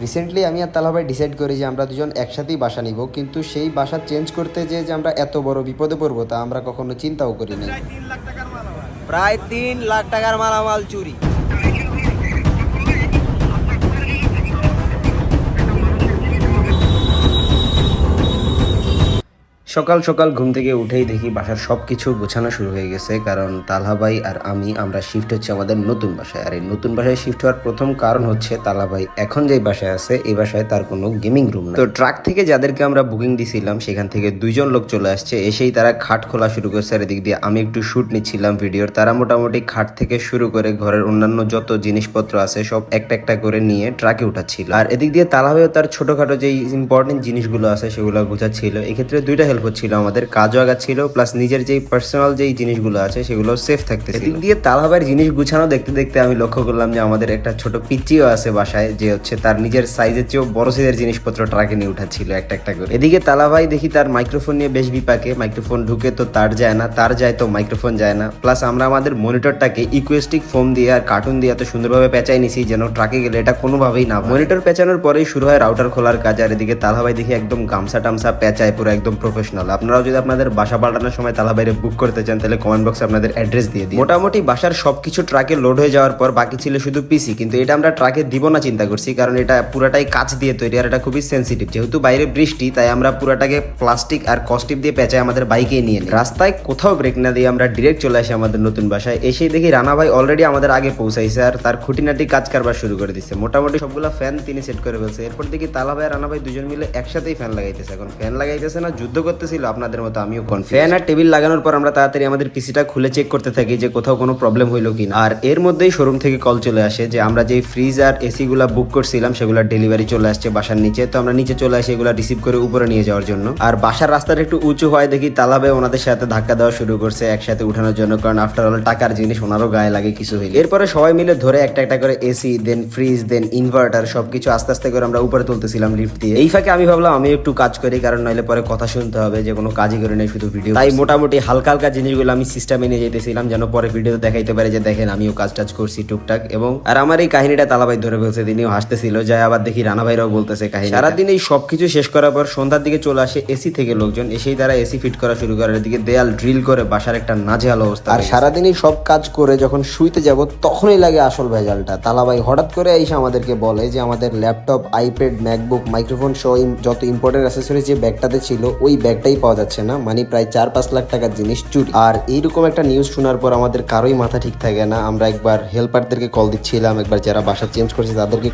Recently আমি আর তালা ভাই ডিসাইড করি যে আমরা দুজন একসাথেই বাসা নিব, কিন্তু সেই বাসা চেঞ্জ করতে যে আমরা এত বড় বিপদে পড়বো তা আমরা কখনো চিন্তাও করিনি। প্রায় 3 লাখ টাকার মালামাল চুরি। সকাল সকাল ঘুম থেকে উঠেই দেখি বাসার সব কিছু গোছানো শুরু হয়ে গেছে, কারণ তালহা ভাই আর আমরা শিফট হচ্ছে আমাদের নতুন বাসায়। আর এই নতুন বাসায় শিফট হওয়ার প্রথম কারণ হচ্ছে তালহা ভাই এখন যে বাসায় আছে এই বাসায় তার কোনো গেমিং রুম নেই। তো ট্রাক থেকে যাদেরকে আমরা বুকিং দিছিলাম সেখান থেকে 2জন লোক চলে আসছে, এসেই তারা খাট খোলা শুরু করছে। আর এদিক দিয়ে আমি একটু শুট নিচ্ছিলাম ভিডিওর। তারা মোটামুটি খাট থেকে শুরু করে ঘরের অন্যান্য যত জিনিসপত্র আছে সব একটা একটা করে নিয়ে ট্রাকে উঠাচ্ছিল। আর এদিক দিয়ে তালহা ভাইও তার ছোটখাটো যেই ইম্পর্টেন্ট জিনিসগুলো আছে সেগুলো গোছাচ্ছিল। এক্ষেত্রে দুইটা হেল্প হচ্ছিল, আমাদের কাজও আগাচ্ছিল, প্লাস নিজের যেই পার্সোনাল যেই জিনিসগুলো আছে সেগুলো সেফ থাকতে। এদিক দিয়ে তালহা ভাইয়ের জিনিস গুছানো দেখতে দেখতে আমি লক্ষ্য করলাম যে আমাদের একটা ছোট পিচ্চিও আছে বাসায়, যে হচ্ছে তার নিজের সাইজের চেয়েও বড় সাইজের জিনিসপত্র ট্রাকে নিয়ে উঠাচ্ছিল একটা একটা করে। এদিকে তালহা ভাই দেখি তার মাইক্রোফোন নিয়ে বেশ বিপাকে, মাইক্রোফোন ঢুকে তো তার যায় না, তার যায় তো মাইক্রোফোন যায় না। প্লাস আমরা আমাদের মনিটরটাকে ইকুয়েস্টিক ফোম দিয়ে আর কার্টুন দিয়ে এত সুন্দরভাবে পেঁচাই নিছি যেন ট্রাকে গেলে এটা কোনোভাবেই না। মনিটর পেঁচানোর পরেই শুরু হয় রাউটার খোলার কাজ। আর এদিকে তালহা ভাই দেখি একদম গামছা টামছা পেঁচায় পুরো একদম প্রফেশনাল। আপনারাও যদি আপনাদের বাসা পাল্টানোর সময় তালহা ভাইরে বুক করতে চান তাহলে কমেন্ট বক্সে আপনাদের অ্যাড্রেস দিয়ে দিন। মোটামুটি বাসার সবকিছু ট্রাকে লোড হয়ে যাওয়ার পর বাকি ছিল শুধু পিসি, কিন্তু এটা আমরা ট্রাকে দিব না চিন্তা করছি, কারণ এটা পুরাটাই কাঁচ দিয়ে তৈরি আর এটা খুবই সেন্সিটিভ। যেহেতু বাইরে বৃষ্টি তাই আমরা পুরাটাকে প্লাস্টিক আর কস্টিপ দিয়ে পেঁচায় আমাদের বাইকে নিয়ে নিই। রাস্তায় কোথাও ব্রেক না দিয়ে আমরা ডিরেক্ট চলে আসি আমাদের নতুন বাসায়। এসেই দেখি রানা ভাই অলরেডি আমাদের আগে পৌঁছাইছে আর তার খুঁটিনাটি কাজ কারবার শুরু করে দিচ্ছে। মোটামুটি সবগুলো ফ্যান তিনি সেট করে ফেলছে। এরপর দেখি তালা ভাই আর রানা ভাই দুজন মিলে একসাথেই ফ্যান লাগাইতেছে। এখন ফ্যান লাগাইতেছে না যুদ্ধ করতেছিল আপনাদের মতো, আমিও ফ্যান আর টেবিল লাগানোর পর আমরা তাড়াতাড়ি আমাদের পিসিটা খুলে চেক করতে থাকি যে কোথাও কোনো প্রবলেম হইলো কিনা। আর এর মধ্যেই শোরুম থেকে কল চলে আসে যে আমরা যেই ফ্রিজ আর এসি গুলা বুক করছিলাম সেগুলো ডেলিভারি চলে আসছে বাসার নিচে। তো আমরা নিচে চলে আসি এগুলা রিসিভ করে উপরে নিয়ে যাওয়ার জন্য। আর বাসার রাস্তাটা একটু উঁচু হয় দেখি তালা ভাই ওনাদের সাথে ধাক্কা দেওয়া শুরু করছে একসাথে উঠানোর জন্য, কারণ আফটার অল টাকার জিনিস ওনারও গায়ে লাগে কিছু হইলে। এরপরে সবাই মিলে ধরে একটা একটা করে এসি দেন ফ্রিজ দেন ইনভার্টার সবকিছু আস্তে আস্তে করে আমরা উপরে তুলতেছিলাম লিফট দিয়ে। এই ফাঁকে আমি ভাবলাম আমি একটু কাজ করি, কারণ নইলে পরে কথা শুনতে হবে যে কোনো কাজই করে নেই শুধু ভিডিও। তাই মোটামুটি হালকা হালকা জিনিসগুলো আমি সিস্টেমে নিয়ে যেতেছিলাম যেন পরে ভিডিওতে দেখাইতে পারে যে দেখেন আমিও কাজ টাজ করছি টুকটাক। এবং আর আমার এই কাহিনীটা তালা ভাই ধরে ফেলছে, তিনিও হাসতেছিল। যাই আবার দেখি রানা ভাইরাও বলতেছে কাহিনী। সারাদিন এই সবকিছু শেষ করার পর সন্ধ্যার দিকে চলে আসে এসি থেকে লোকজন, এসেই তারা এসি ফিট করা শুরু করে। এদিকে দেয়াল ড্রিল করে বাসার একটা নাজেহাল অবস্থা। আর সারাদিন এই সব কাজ করে যখন শুইতে যাব তখনই লাগে আসল ভেজালটা। তালা ভাই হঠাৎ করে এসে আমাদেরকে বলে যে আমাদের ল্যাপটপ আইপ্যাড ম্যাকবুক মাইক্রোফোন সহ যত ইম্পর্টেন্ট অ্যাক্সেসরিজ যে ব্যাগটাতে ছিল ওই ব্যাগটাই পাওয়া যাচ্ছে না, মানে প্রায় 4-5 লাখ টাকার জিনিস চুরি। আর এইরকম একটা নিউজ শোনার পর আমাদের কারোই মাথা ঠিক থাকে না। আমরা একবার হেল্পারদেরকে কল দিচ্ছিলাম, একবার যারা বাসা চেঞ্জ করছে তাদেরকে